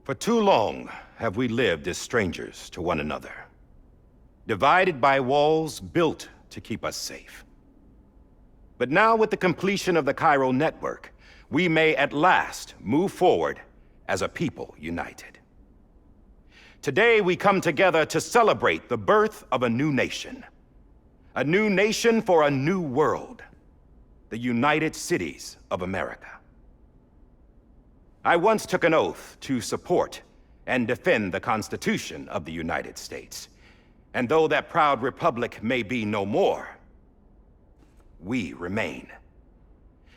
For too long have we lived as strangers to one another, divided by walls built to keep us safe. But now, with the completion of the Cairo network, we may at last move forward as a people united. Today, we come together to celebrate the birth of a new nation. A new nation for a new world. The United Cities of America. I once took an oath to support and defend the Constitution of the United States. And though that proud republic may be no more, we remain.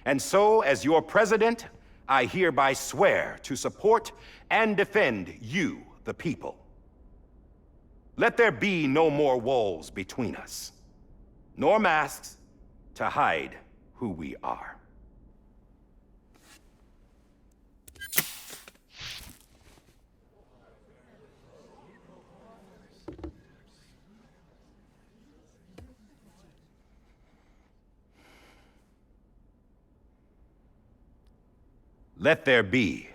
And so, as your president, I hereby swear to support and defend you, the people. Let there be no more walls between us, nor masks to hide who we are. Let there be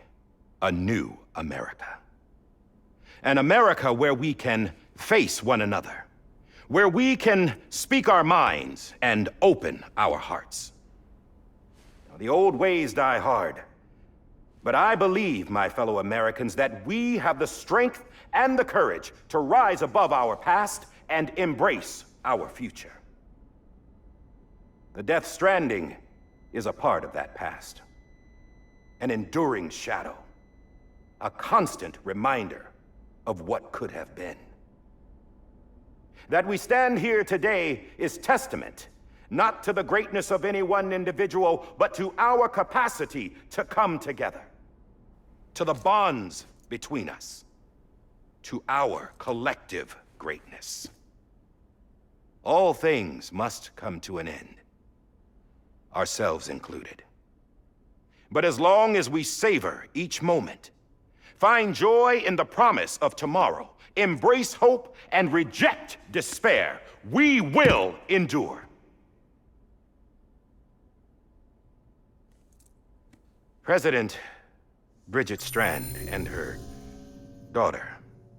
a new America. An America where we can face one another, where we can speak our minds and open our hearts. Now, the old ways die hard, but I believe, my fellow Americans, that we have the strength and the courage to rise above our past and embrace our future. The Death Stranding is a part of that past. An enduring shadow, a constant reminder of what could have been. That we stand here today is testament, not to the greatness of any one individual, but to our capacity to come together, to the bonds between us, to our collective greatness. All things must come to an end, ourselves included. But as long as we savor each moment, find joy in the promise of tomorrow, embrace hope, and reject despair, we will endure. President Bridget Strand and her daughter,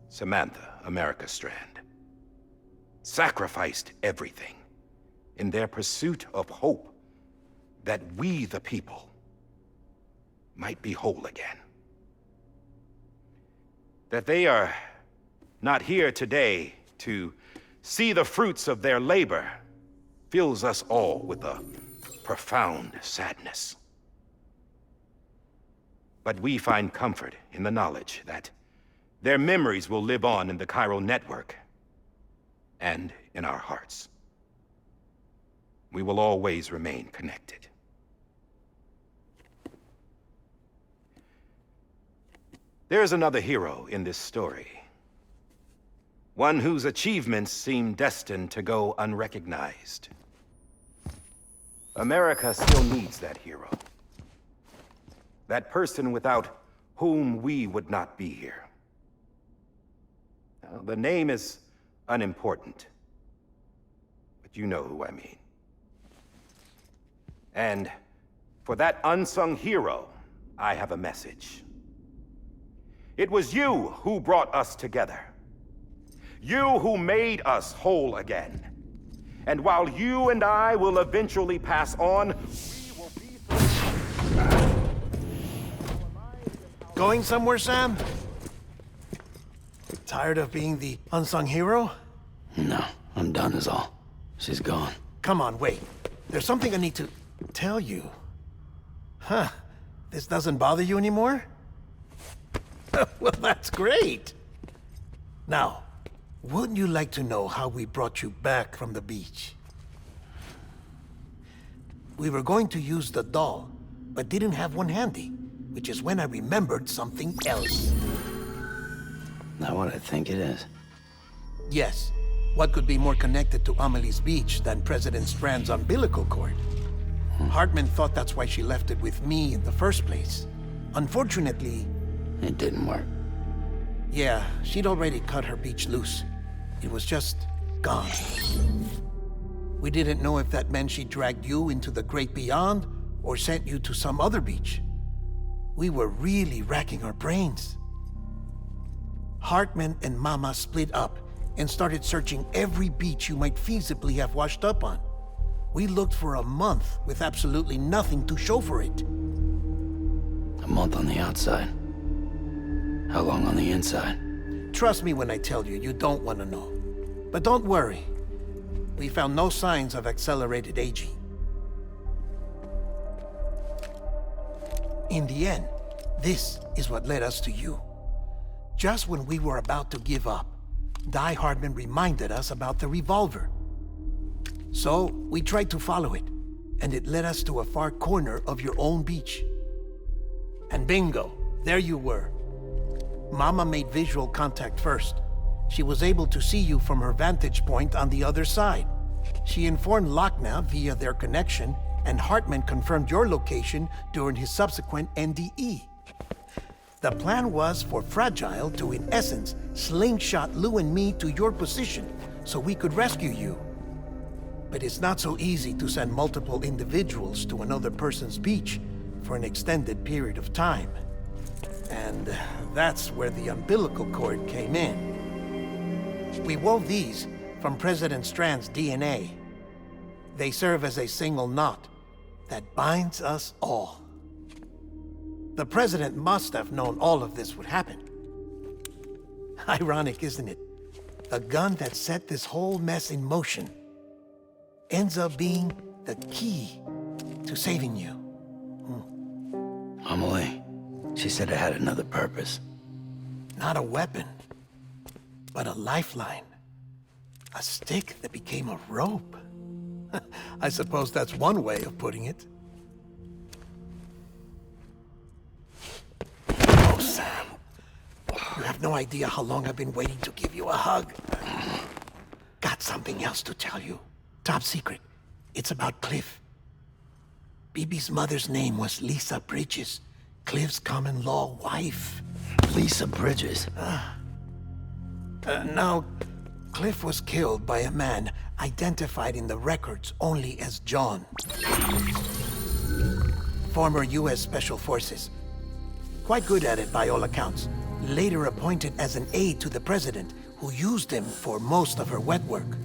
Samantha America Strand, sacrificed everything in their pursuit of hope that we, the people, might be whole again. That they are not here today to see the fruits of their labor fills us all with a profound sadness. But we find comfort in the knowledge that their memories will live on in the Cairo network and in our hearts. We will always remain connected. There's another hero in this story. One whose achievements seem destined to go unrecognized. America still needs that hero. That person without whom we would not be here. Now, the name is unimportant, but you know who I mean. And for that unsung hero, I have a message. It was you who brought us together. You who made us whole again. And while you and I will eventually pass on, we will be... Going somewhere, Sam? Tired of being the unsung hero? No, I'm done is all. She's gone. Come on, wait. There's something I need to tell you. Huh. This doesn't bother you anymore? Well, that's great. Now, wouldn't you like to know how we brought you back from the beach? We were going to use the doll, but didn't have one handy, which is when I remembered something else. Not what I think it is. Yes. What could be more connected to Amelie's beach than President Strand's umbilical cord? Hartman thought that's why she left it with me in the first place. Unfortunately... It didn't work. Yeah, she'd already cut her beach loose. It was just gone. We didn't know if that meant she dragged you into the great beyond or sent you to some other beach. We were really racking our brains. Hartman and Mama split up and started searching every beach you might feasibly have washed up on. We looked for a month with absolutely nothing to show for it. A month on the outside. How long on the inside? Trust me when I tell you, you don't want to know. But don't worry. We found no signs of accelerated aging. In the end, this is what led us to you. Just when we were about to give up, Die Hardman reminded us about the revolver. So, we tried to follow it, and it led us to a far corner of your own beach. And bingo, there you were. Mama made visual contact first. She was able to see you from her vantage point on the other side. She informed Lochna via their connection, and Hartman confirmed your location during his subsequent NDE. The plan was for Fragile to, in essence, slingshot Lou and me to your position so we could rescue you. But it's not so easy to send multiple individuals to another person's beach for an extended period of time. And that's where the umbilical cord came in. We wove these from President Strand's DNA. They serve as a single knot that binds us all. The President must have known all of this would happen. Ironic, isn't it? The gun that set this whole mess in motion ends up being the key to saving you. Amelie, she said it had another purpose. Not a weapon, but a lifeline. A stick that became a rope. I suppose that's one way of putting it. Oh, Sam. You have no idea how long I've been waiting to give you a hug. Got something else to tell you. Top secret. It's about Cliff. Bibi's mother's name was Lisa Bridges, Cliff's common-law wife. Lisa Bridges? Now, Cliff was killed by a man identified in the records only as John. Former U.S. Special Forces. Quite good at it by all accounts. Later appointed as an aide to the president, who used him for most of her wet work.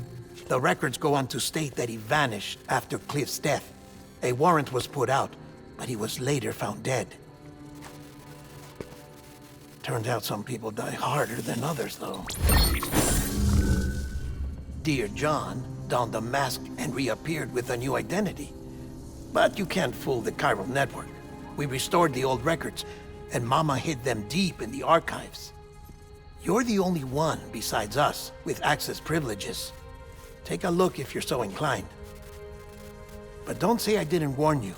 The records go on to state that he vanished after Cliff's death. A warrant was put out, but he was later found dead. Turned out some people die harder than others, though. Dear John donned a mask and reappeared with a new identity. But you can't fool the chiral network. We restored the old records, and Mama hid them deep in the archives. You're the only one besides us with access privileges. Take a look if you're so inclined. But don't say I didn't warn you.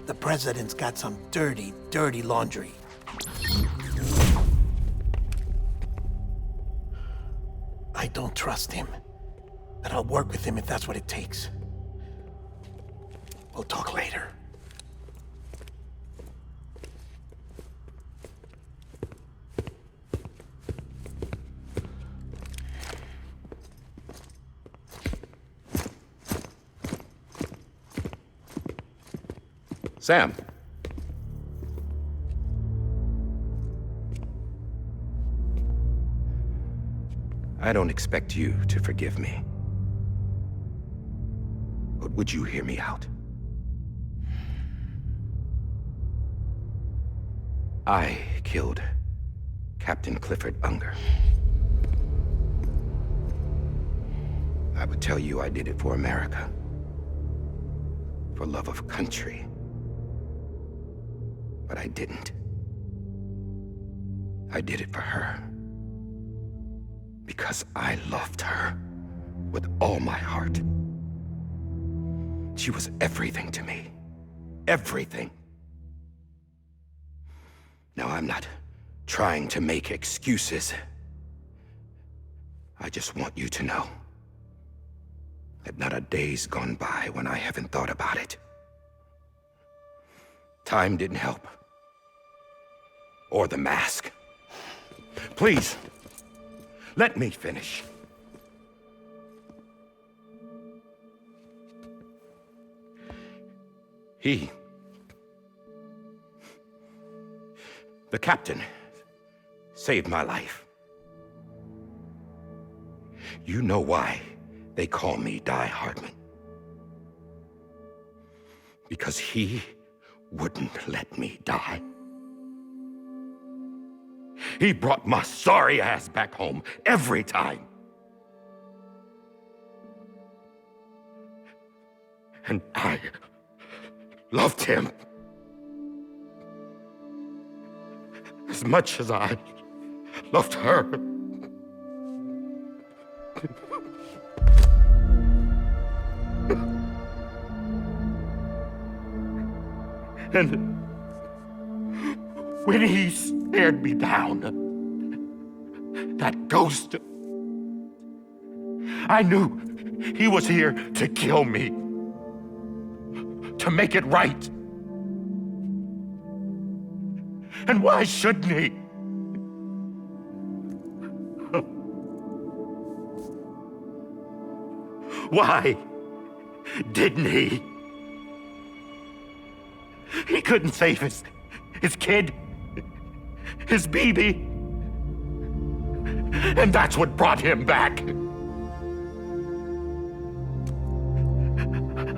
The president's got some dirty, dirty laundry. I don't trust him, but I'll work with him if that's what it takes. We'll talk later. Sam. I don't expect you to forgive me. But would you hear me out? I killed Captain Clifford Unger. I would tell you I did it for America. For love of country. But I didn't. I did it for her. Because I loved her with all my heart. She was everything to me. Everything. Now, I'm not trying to make excuses. I just want you to know that not a day's gone by when I haven't thought about it. Time didn't help. Or the mask. Please, let me finish. The captain saved my life. You know why they call me Die Hardman. Because he wouldn't let me die. He brought my sorry ass back home every time. And I loved him as much as I loved her. And when he stared me down, that ghost, I knew he was here to kill me, to make it right. And why shouldn't he? Why didn't he? He couldn't save his kid, his baby. And that's what brought him back.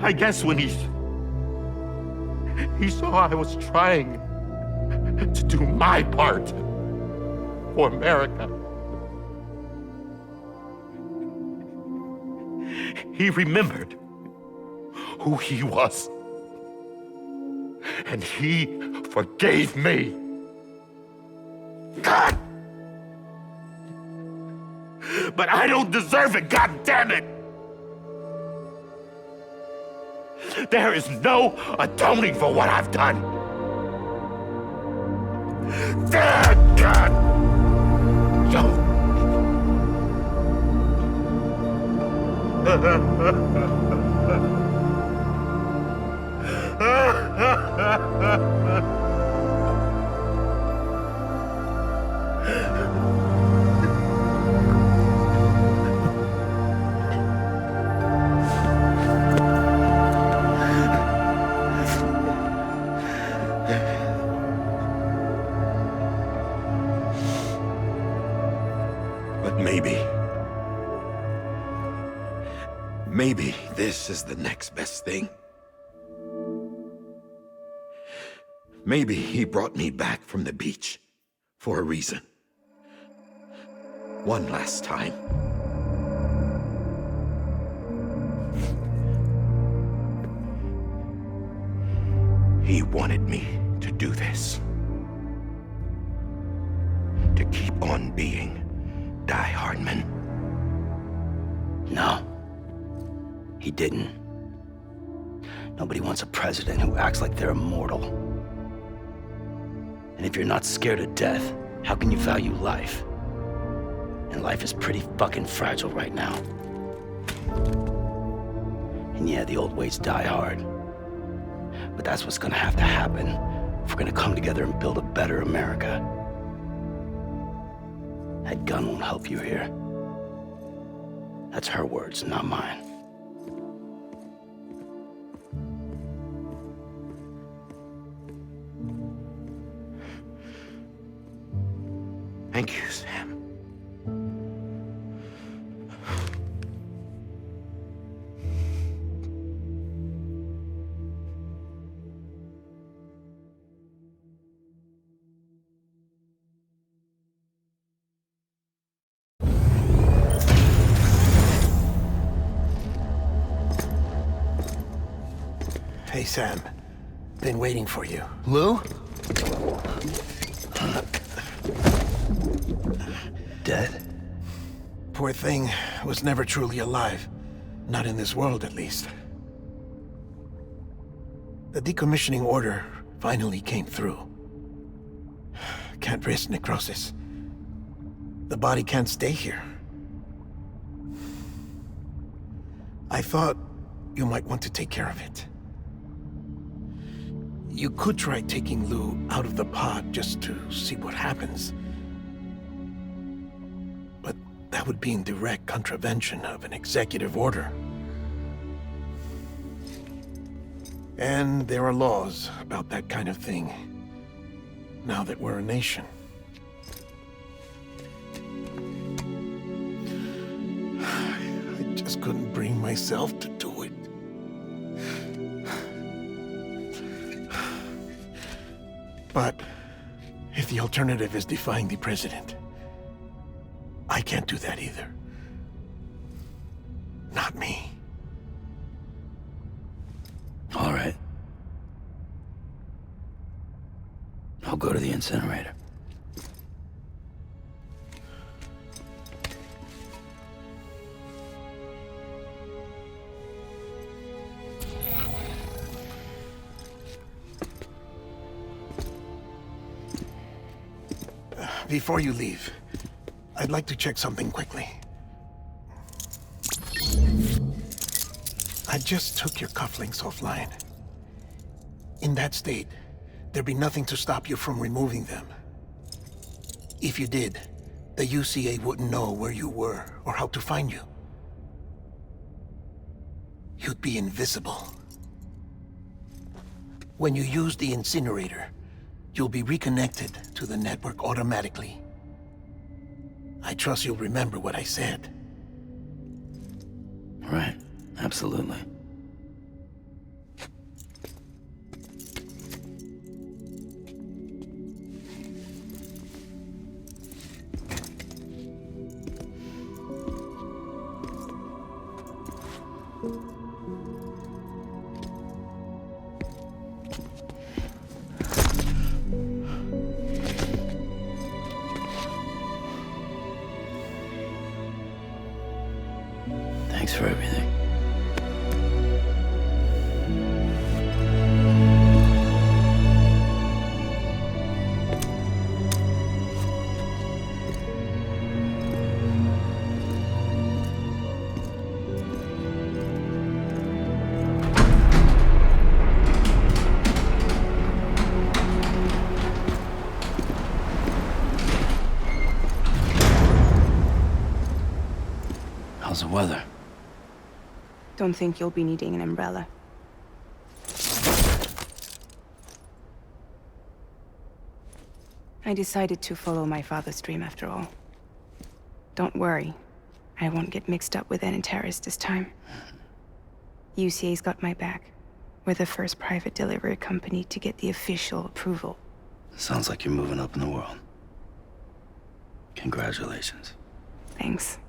I guess when he saw I was trying to do my part for America, he remembered who he was. And he forgave me. God! But I don't deserve it, God damn it! There is no atoning for what I've done. God! But maybe this is the next best thing. Maybe he brought me back from the beach for a reason. One last time. He wanted me to do this. To keep on being Die Hardman. No. He didn't. Nobody wants a president who acts like they're immortal. And if you're not scared of death, how can you value life? And life is pretty fucking fragile right now. And yeah, the old ways die hard. But that's what's gonna have to happen if we're gonna come together and build a better America. That gun won't help you here. That's her words, not mine. Thank you, Sam. Hey, Sam. Been waiting for you. Lou? Dead? Poor thing was never truly alive. Not in this world, at least. The decommissioning order finally came through. Can't risk necrosis. The body can't stay here. I thought you might want to take care of it. You could try taking Lou out of the pod just to see what happens. But that would be in direct contravention of an executive order. And there are laws about that kind of thing, now that we're a nation. myself to do it. But if the alternative is defying the president, I can't do that either. Not me. All right. I'll go to the incinerator. Before you leave, I'd like to check something quickly. I just took your cufflinks offline. In that state, there'd be nothing to stop you from removing them. If you did, the UCA wouldn't know where you were or how to find you. You'd be invisible. When you use the incinerator, you'll be reconnected to the network automatically. I trust you'll remember what I said. Right, absolutely. Thanks for everything. How's the weather? Don't think you'll be needing an umbrella. I decided to follow my father's dream after all. Don't worry, I won't get mixed up with any terrorists this time. UCA's got my back. We're the first private delivery company to get the official approval. Sounds like you're moving up in the world. Congratulations. Thanks.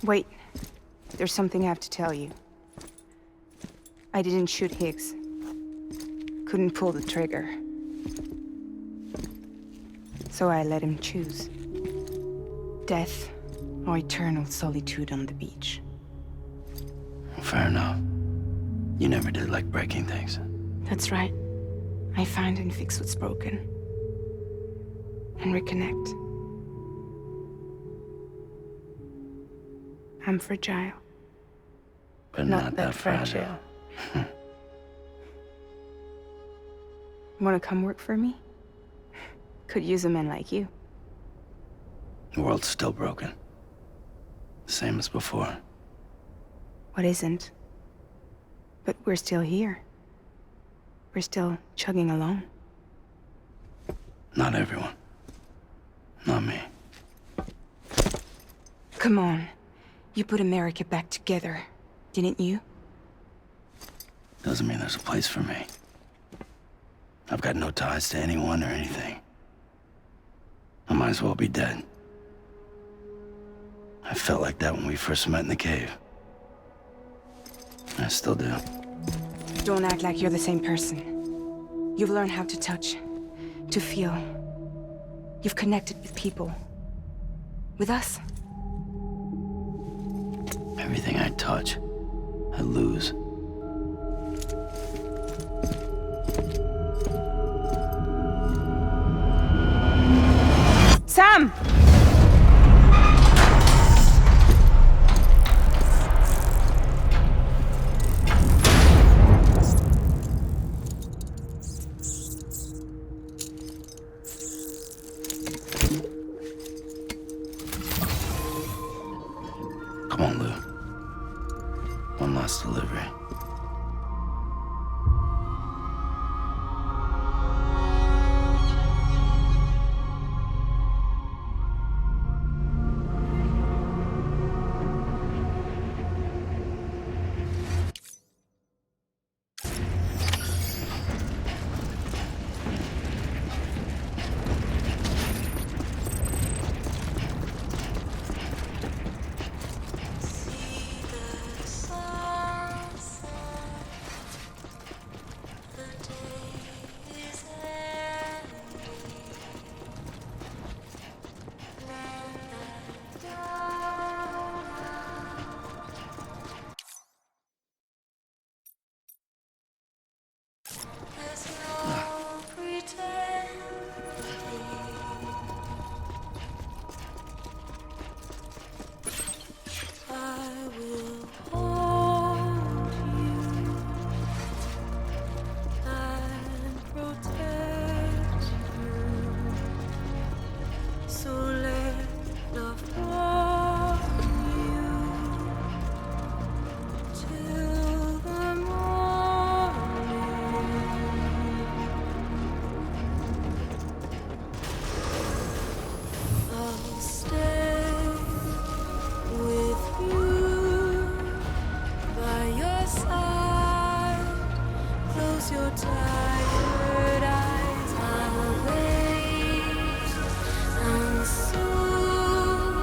Wait, there's something I have to tell you. I didn't shoot Higgs. Couldn't pull the trigger. So I let him choose. Death or eternal solitude on the beach. Fair enough. You never did like breaking things. That's right. I find and fix what's broken. And reconnect. I'm fragile. But not that fragile. Wanna come work for me? Could use a man like you. The world's still broken. Same as before. What isn't? But we're still here. We're still chugging along. Not everyone. Not me. Come on. You put America back together, didn't you? Doesn't mean there's a place for me. I've got no ties to anyone or anything. I might as well be dead. I felt like that when we first met in the cave. I still do. Don't act like you're the same person. You've learned how to touch, to feel. You've connected with people. With us. Everything I touch, I lose. Sam! Come on, Lou. One last delivery. tired eyes are awake, and soon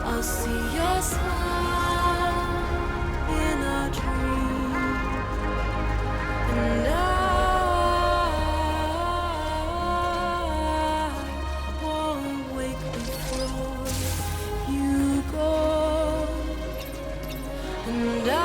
I'll see your smile in a dream, and I won't wake before you go, and I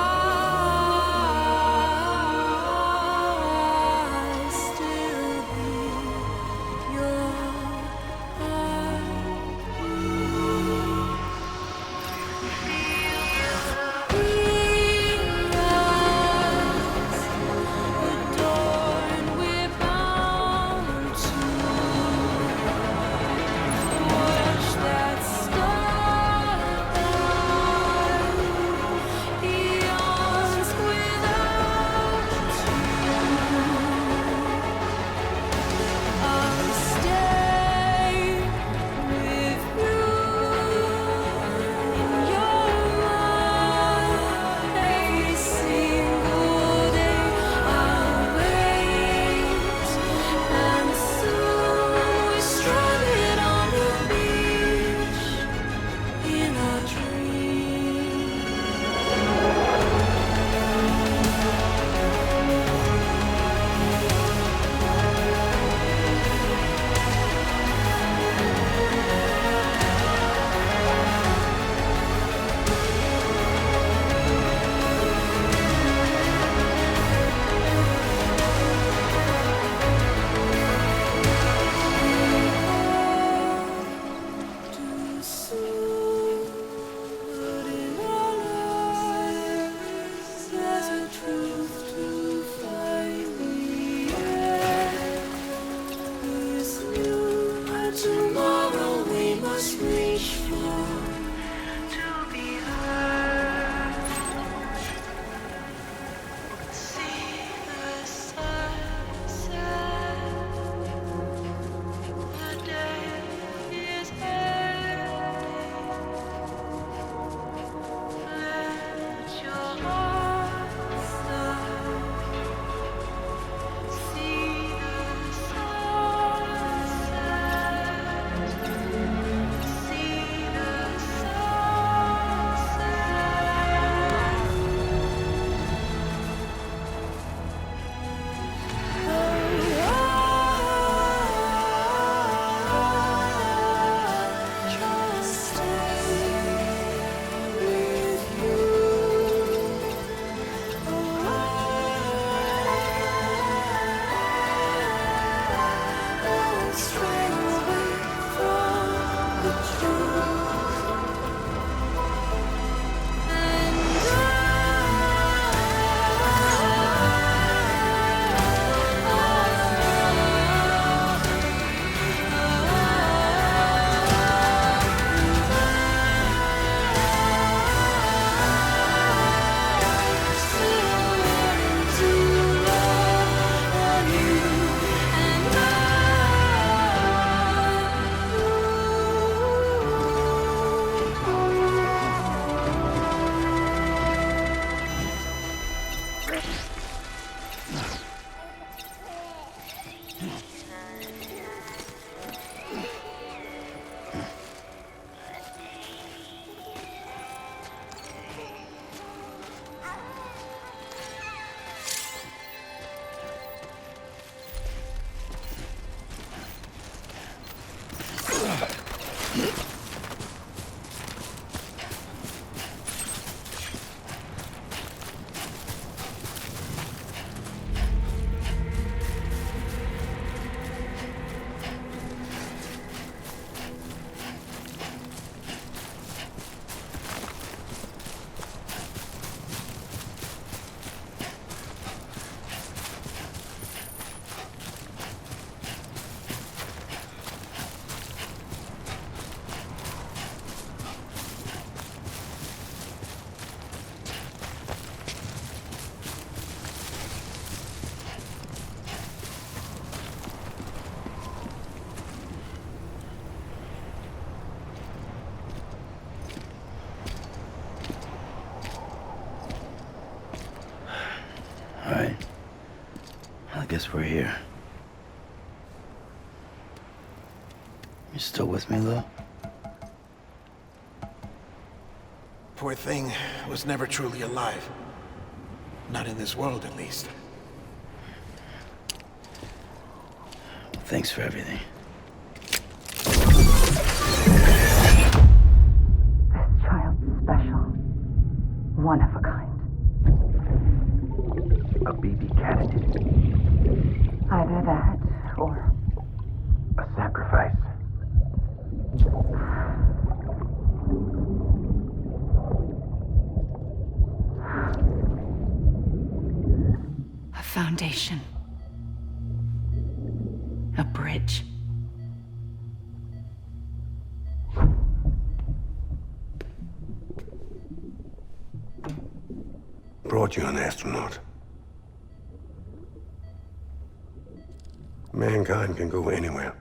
guess we're here. You still with me, Lou? Poor thing was never truly alive. Not in this world, at least. Thanks for everything. This child's special. One of a kind. A BB candidate. Either that, or A sacrifice. a foundation. A bridge. Brought you an astronaut. Mankind can go anywhere,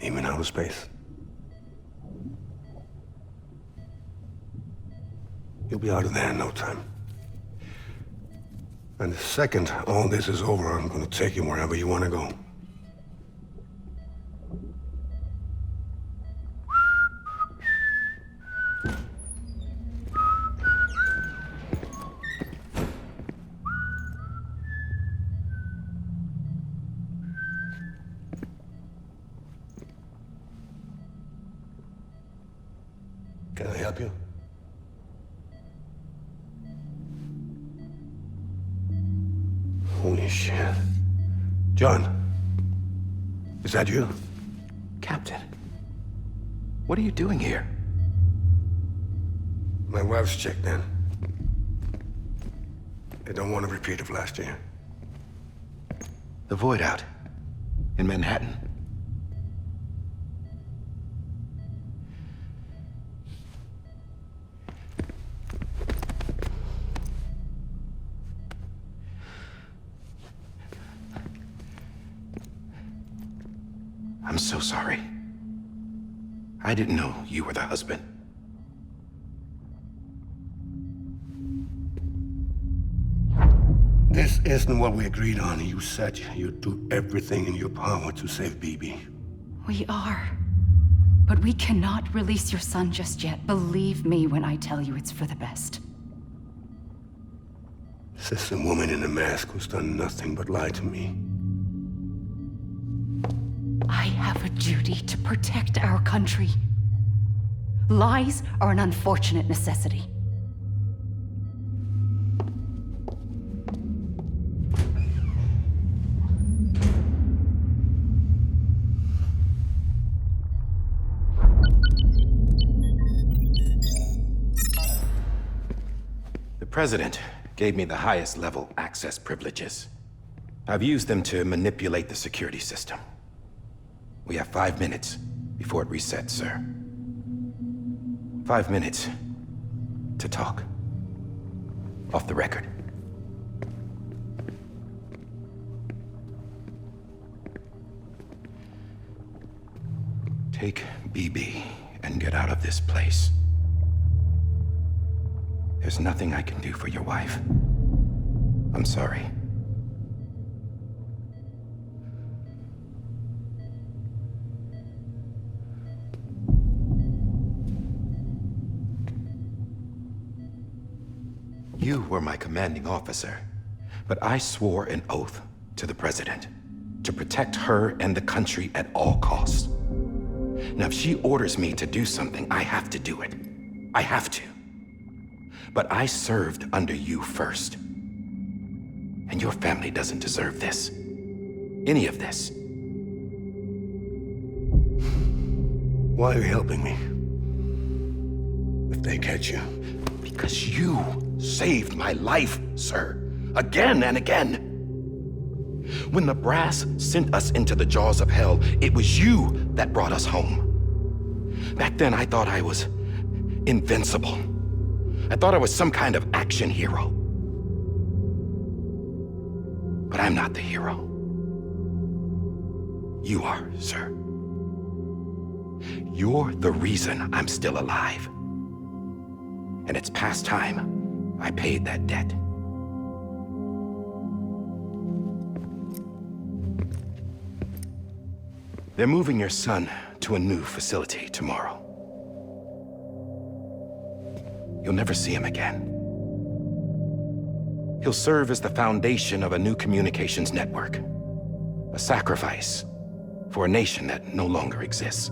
even outer space. You'll be out of there in no time. And the second all this is over, I'm gonna take you wherever you wanna go. Can I help you? Holy shit. John, is that you? Captain, what are you doing here? My wife's checked in. They don't want a repeat of last year. The Void Out. In Manhattan. I'm so sorry. I didn't know you were the husband. This isn't what we agreed on. You said you'd do everything in your power to save BB. We are. But we cannot release your son just yet. Believe me when I tell you it's for the best. This is a woman in a mask who's done nothing but lie to me. I have a duty to protect our country. Lies are an unfortunate necessity. The President gave me the highest level access privileges. I've used them to manipulate the security system. We have 5 minutes before it resets, sir. 5 minutes to talk. Off the record. Take BB and get out of this place. There's nothing I can do for your wife. I'm sorry. You were my commanding officer, but I swore an oath to the President to protect her and the country at all costs. Now, if she orders me to do something, I have to do it. I have to. But I served under you first. And your family doesn't deserve this. Any of this. Why are you helping me? If they catch you. Because you saved my life, sir. Again and again. When the brass sent us into the jaws of hell, it was you that brought us home. Back then, I thought I was invincible. I thought I was some kind of action hero. But I'm not the hero. You are, sir. You're the reason I'm still alive. And it's past time I paid that debt. They're moving your son to a new facility tomorrow. You'll never see him again. He'll serve as the foundation of a new communications network. A sacrifice for a nation that no longer exists.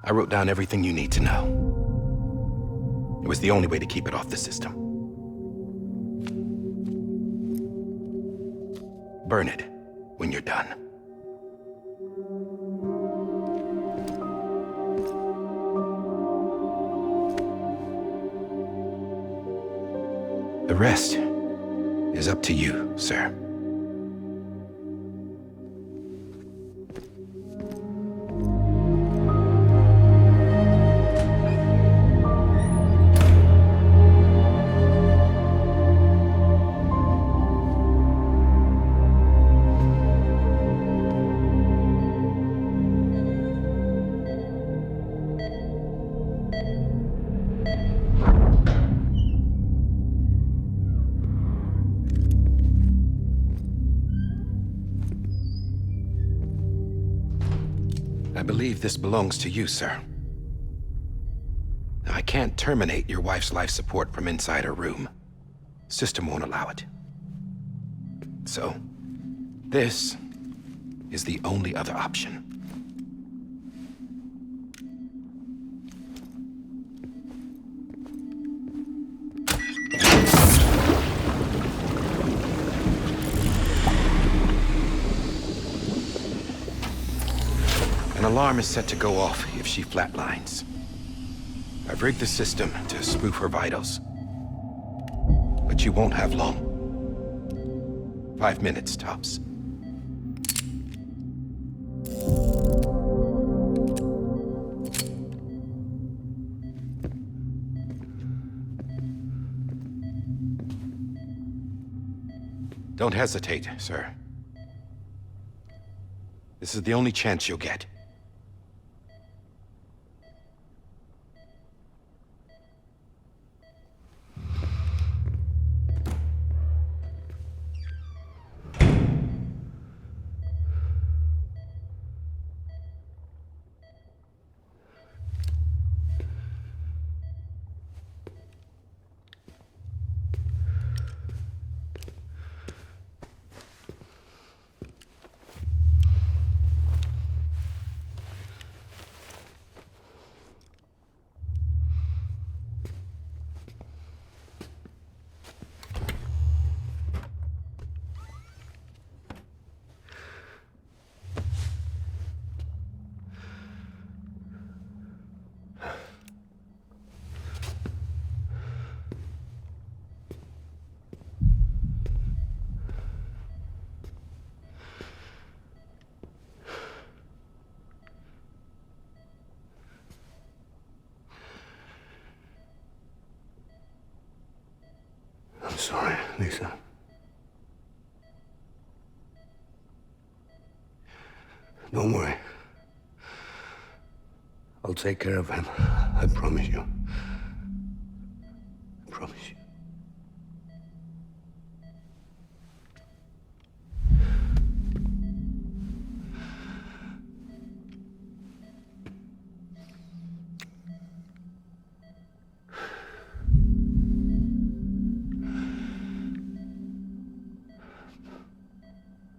I wrote down everything you need to know. It was the only way to keep it off the system. Burn it when you're done. The rest is up to you, sir. I believe this belongs to you, sir. I can't terminate your wife's life support from inside her room. System won't allow it. So, this is the only other option. An alarm is set to go off if she flatlines. I've rigged the system to spoof her vitals. But you won't have long. 5 minutes, tops. Don't hesitate, sir. This is the only chance you'll get. I'm sorry, Lisa. Don't worry. I'll take care of him. I promise you. I promise you.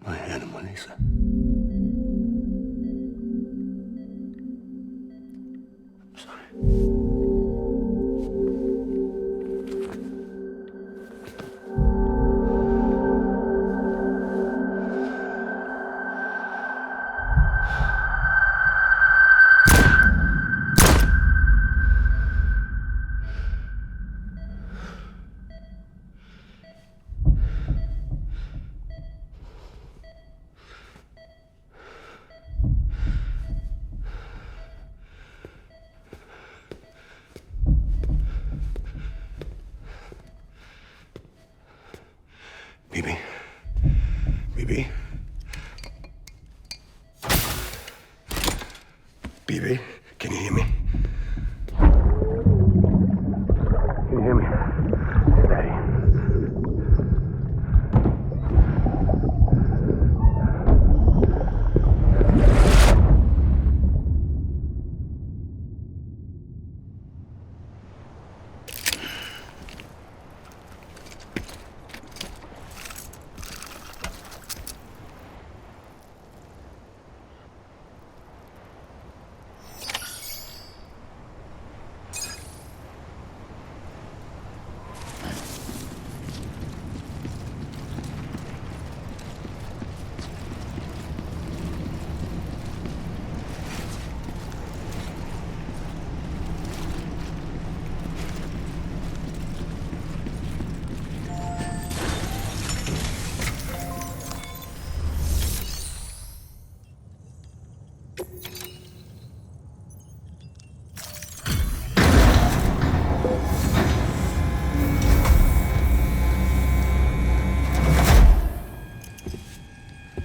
My animal, Lisa. I'm sorry. Bibi? Bibi? Bibi, can you hear me? Can you hear me? Steady.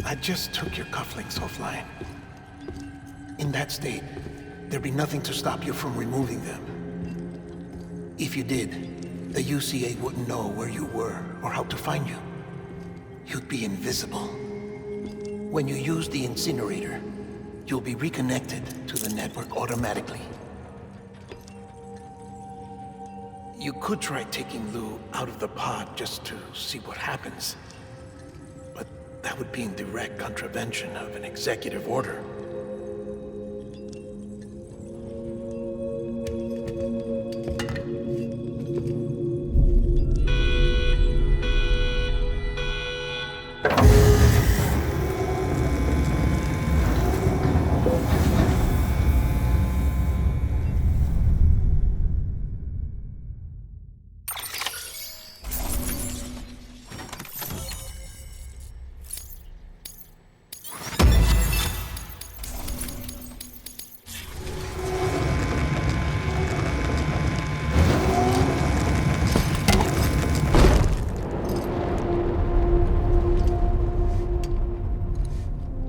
I just took your cufflinks offline. In that state, there'd be nothing to stop you from removing them. If you did, the UCA wouldn't know where you were or how to find you. You'd be invisible. When you use the Incinerator, you'll be reconnected to the network automatically. You could try taking Lou out of the pod just to see what happens. But that would be in direct contravention of an executive order.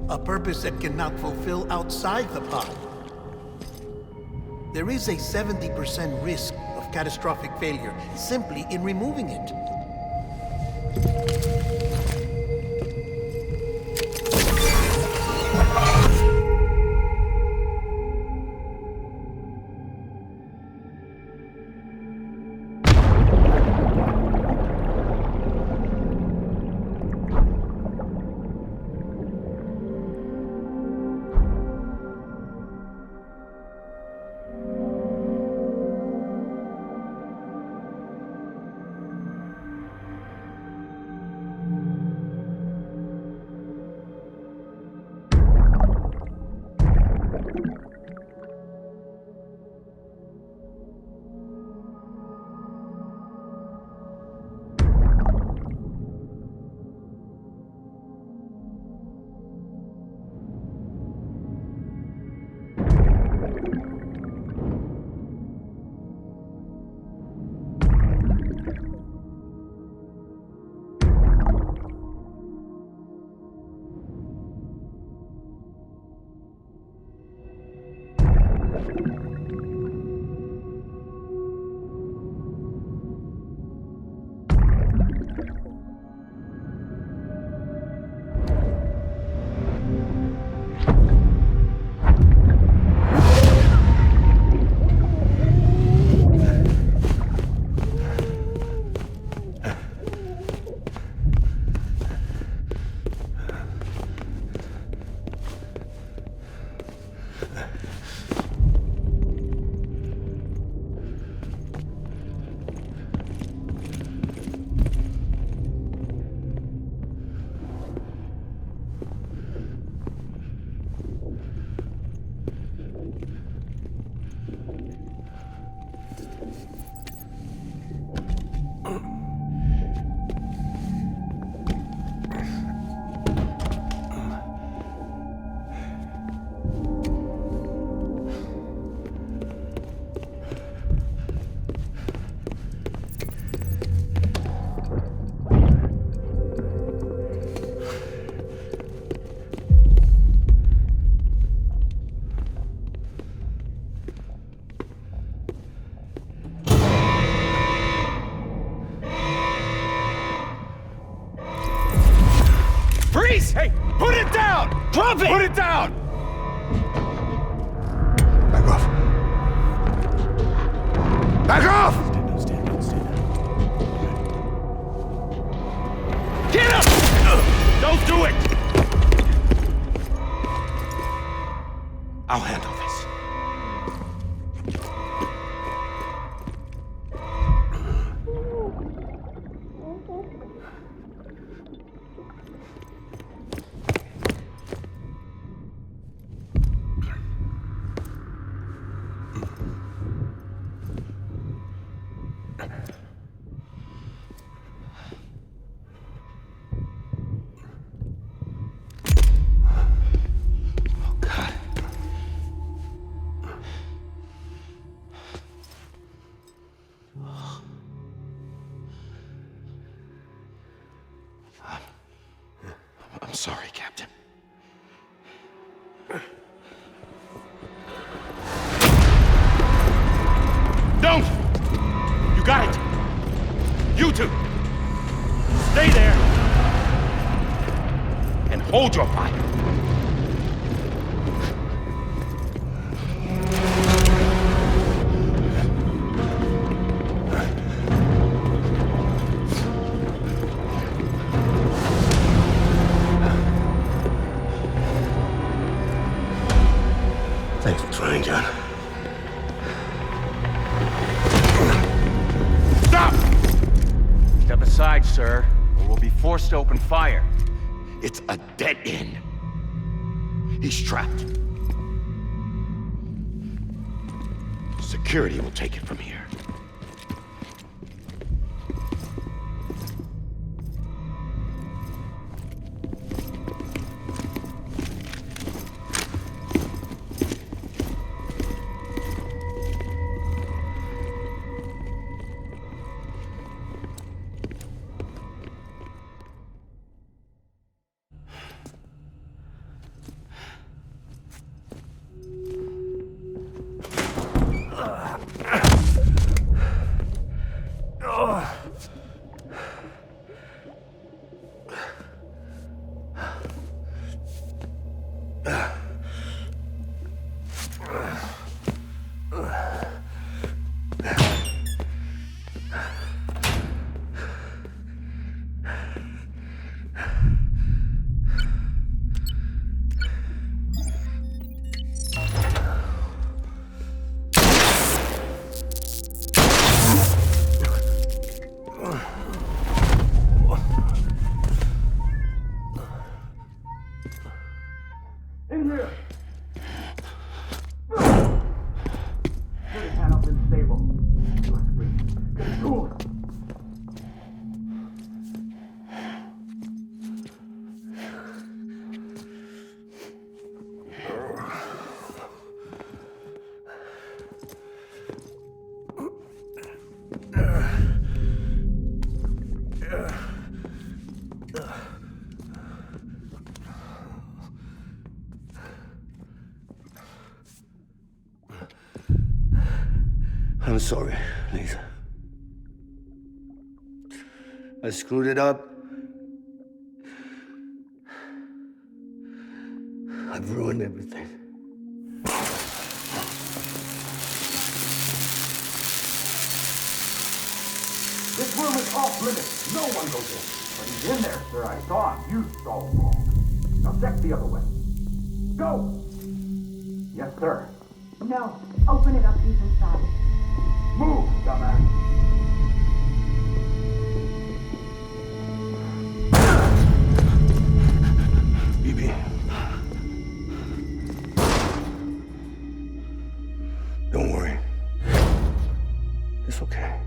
A purpose that cannot fulfill outside the pod. There is a 70% risk of catastrophic failure simply in removing it. Freeze! Hey, put it down! Drop it! Put it down! Back off. Back off! Stand down. Get up! Don't do it! I'll handle this. I'm sorry, Captain. Don't! You got it! You two! Stay there! And hold your fire! Thanks for trying, John. Stop! Step aside, sir, or we'll be forced to open fire. It's a dead end. He's trapped. Security will take it from here. I'm sorry, Lisa. I screwed it up. I've ruined everything. This room is off limits. No one goes in. But he's in there, sir. I saw him. You saw him wrong. Now check the other way. Go! Yes, sir. No. Open it up. He's inside. Move, dumbass. BB. Don't worry. It's okay.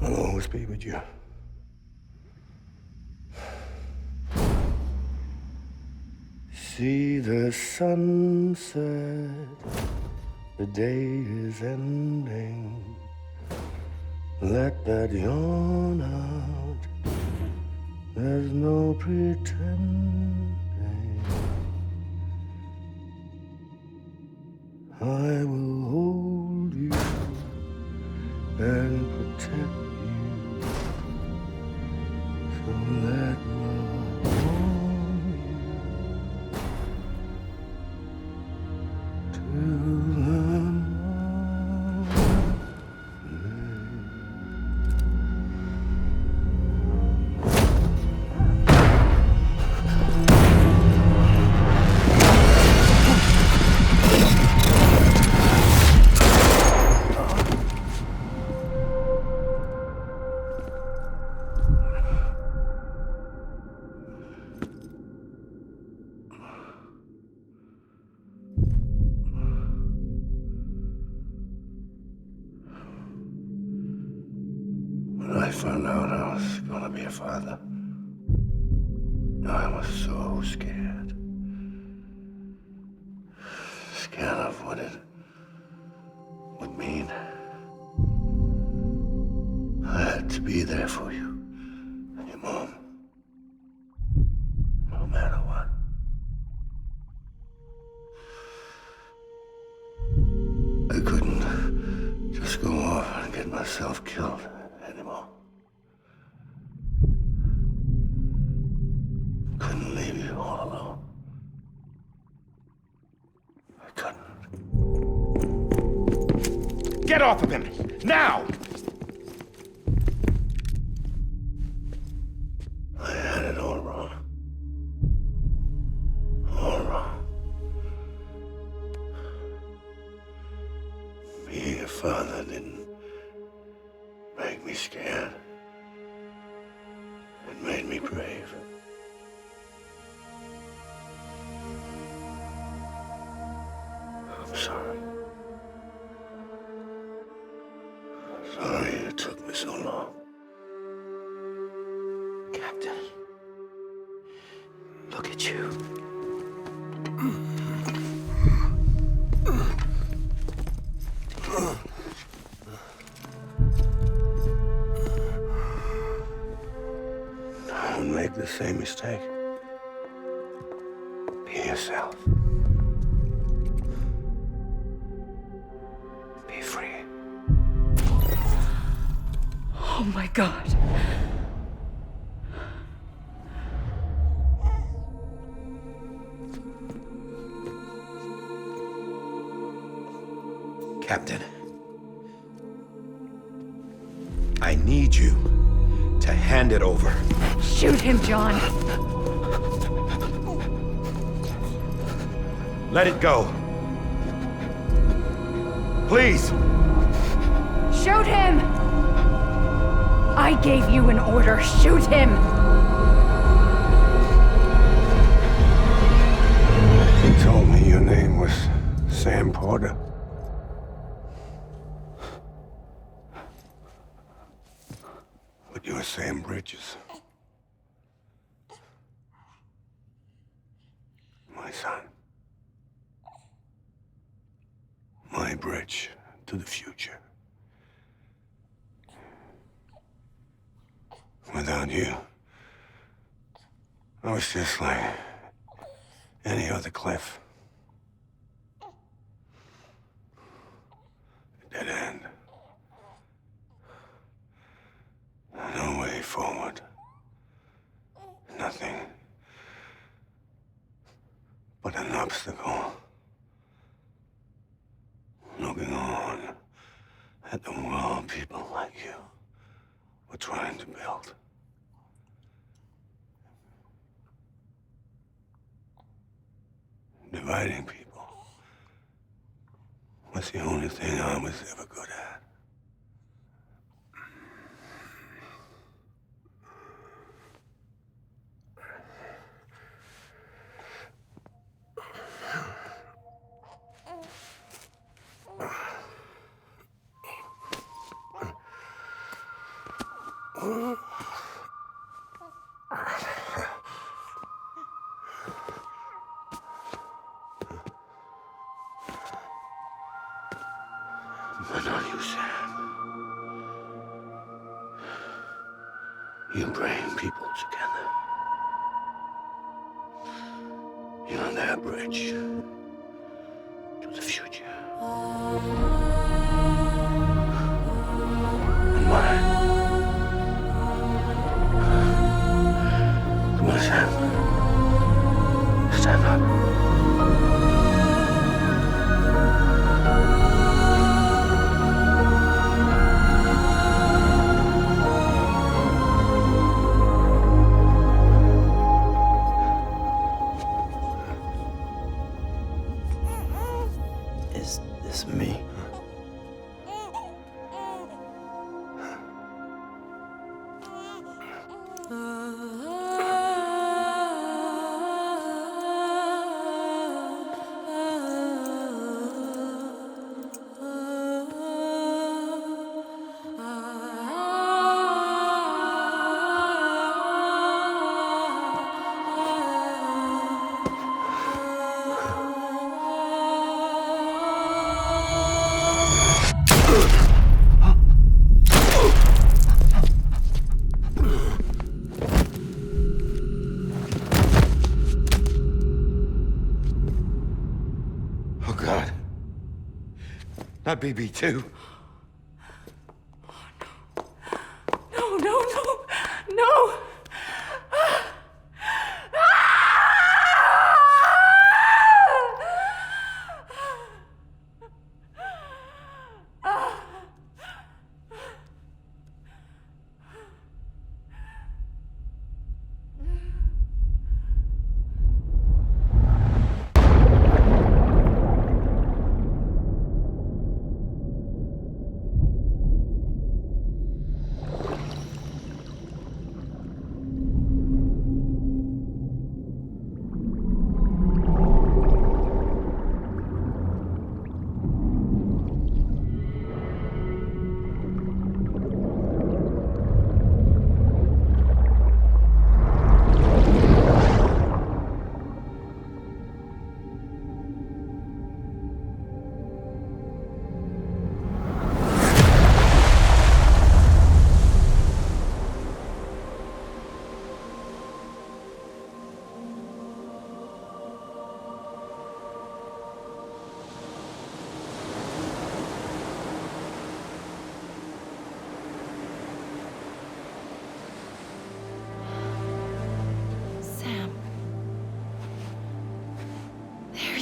I'll always be with you. See the sunset. The day is ending. Let that yawn out. There's no pretending. I will hold you and protect you. So let love warm you till the morning. When I found out I was gonna be a father, I was so scared. Scared of what it would mean. I had to be there for you and your mom. all alone. I couldn't. Get off of him! Now! I had it all wrong. All wrong. Being a father didn't make me scared. It made me brave. I'm sorry. Sorry it took me so long. Captain, look at you. Don't make the same mistake. Be yourself. Be free. Oh my God. Captain, I need you to hand it over. Shoot him, John. Let it go. Please. Shoot him! I gave you an order. Shoot him! He told me your name was Sam Porter. But you're Sam Bridges. My son. My bridge to the future. Without you, I was just like any other Cliff. A dead end. No way forward. Nothing but an obstacle. Looking on at the world people like you were trying to build. Dividing people was the only thing I was ever good at. But not you, Sam. You bring people together. You're their bridge to the future. And mine. Come on, Sam. Stand up. Is this me? Oh, God. Not BB2. No, no, no, no!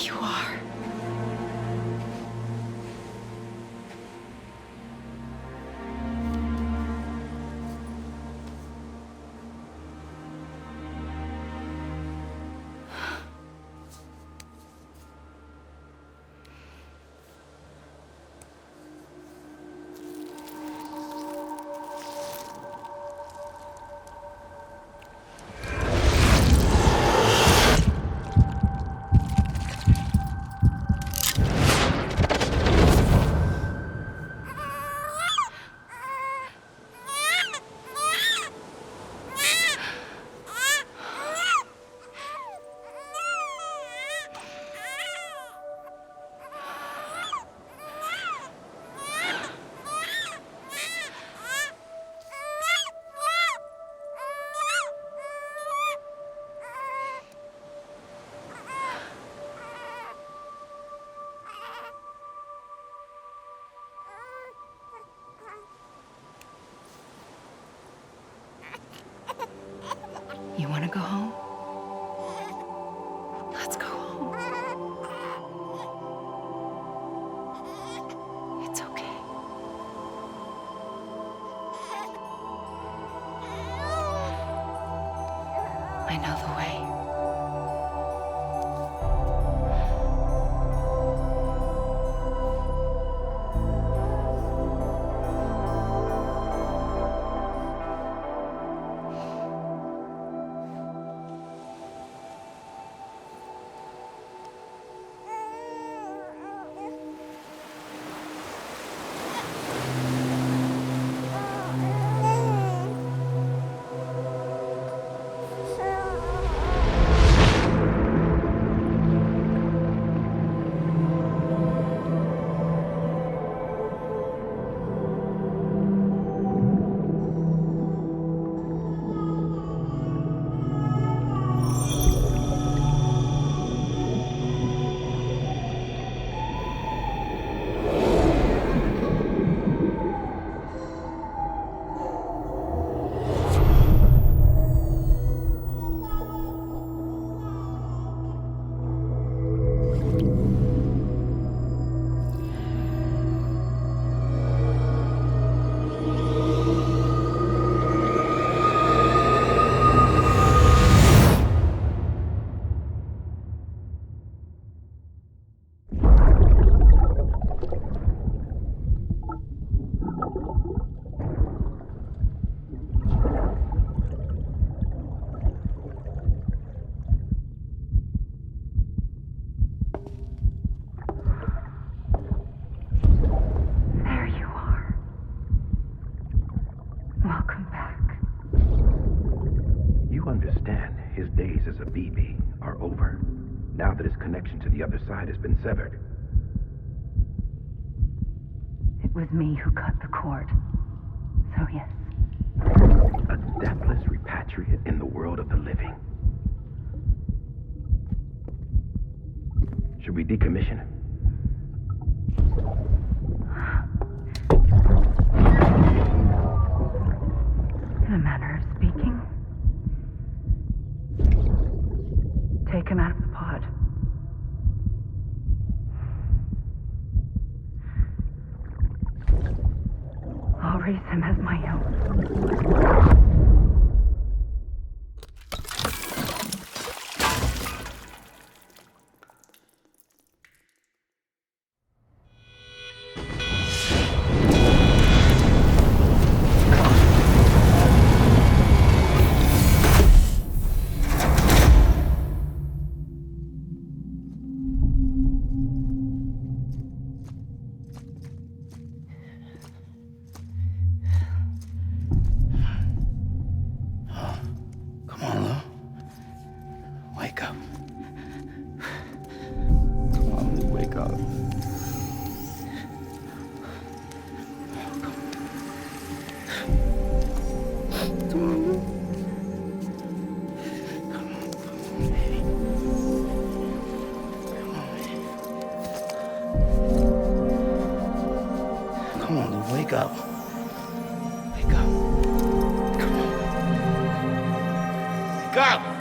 you are. You want to go home? Let's go home. It's okay. I know the way. There you are. Welcome back. You understand his days as a BB are over, now that his connection to the other side has been severed. It was me who cut the cord. So yes. A deathless repatriate in the world of the living. Should we decommission him? In a manner of speaking. Take him out of the pod. I'll raise him as my own. Come on, Lou. Wake up. Come on, Lou, wake up. Come on, Lou. Come on, baby. Come on, baby. Come on, Lou, wake up. Wake up. Come on. Wake up!